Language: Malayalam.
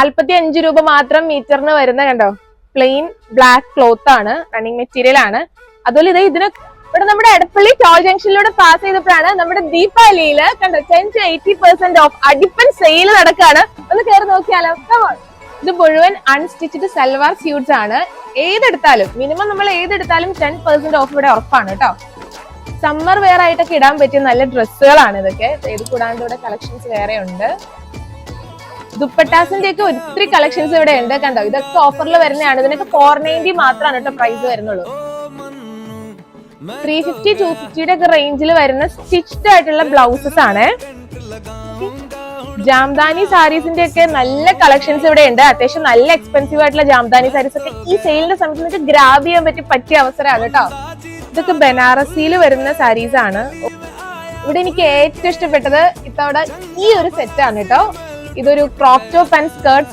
45 രൂപ മാത്രം മീറ്ററിന് വരുന്ന കണ്ടോ പ്ലെയിൻ ബ്ലാക്ക് ക്ലോത്ത് ആണ്, റണ്ണിങ് മെറ്റീരിയൽ ആണ്. അതുപോലെ ഇതിന് ഇവിടെ നമ്മുടെ എടപ്പള്ളി ടോൾ ജംഗ്ഷനിലൂടെ പാസ് ചെയ്തപ്പോഴാണ് നമ്മുടെ ദീപാവലിയില് കണ്ടോ 10 to 80% ഓഫ് അടിപ്പൻ സെയിൽ നടക്കാണ്. ഒന്ന് കയറി നോക്കിയാലോ. ഇത് മുഴുവൻ അൺസ്റ്റിച്ചഡ് സൽവാർ സ്യൂട്ട്സ് ആണ്. ഏതെടുത്താലും മിനിമം നമ്മൾ ഏതെടുത്താലും 10% ഓഫ് ഇവിടെ ഉറപ്പാണ് കേട്ടോ. സമ്മർ വെയർ ആയിട്ടൊക്കെ ഇടാൻ പറ്റിയ നല്ല ഡ്രസ്സുകളാണ് ഇതൊക്കെ. ഇത് കൂടാണ്ട് ഇവിടെ കളക്ഷൻസ് വേറെ ഉണ്ട്. ദുപ്പട്ടാസിന്റെ ഒക്കെ ഒത്തിരി കളക്ഷൻസ് ഇവിടെ ഉണ്ട് കണ്ടോ. ഇതൊക്കെ ഓഫറിൽ വരുന്നതാണ്. ഇതിനൊക്കെ 490 മാത്രമാണ് കേട്ടോ പ്രൈസ് വരുന്നുള്ളൂ. 350 250 ഒക്കെ റേഞ്ചിൽ വരുന്ന സ്റ്റിച്ച്ഡ് ആയിട്ടുള്ള ബ്ലൗസസ് ആണ്. ജാംദാനി സാരീസിന്റെ ഒക്കെ നല്ല കളക്ഷൻസ് ഇവിടെ ഉണ്ട്. അത്യാവശ്യം നല്ല എക്സ്പെൻസീവ് ആയിട്ടുള്ള ജാംദാനി സാരീസ് ഒക്കെ ഈ സെയിലിന്റെ സമയത്ത് നിങ്ങൾക്ക് ഗ്രാബ് ചെയ്യാൻ പറ്റിയ അവസരമാണ് കേട്ടോ. ഇതൊക്കെ ബനാറസിയിൽ വരുന്ന സാരീസ് ആണ്. ഇവിടെ എനിക്ക് ഏറ്റവും ഇഷ്ടപ്പെട്ടത് ഇത്തവണ ഈ ഒരു സെറ്റ് ആണ് കേട്ടോ. ഇതൊരു ക്രോപ്പ് ടോപ്പ് ആൻഡ് സ്കേർട്ട്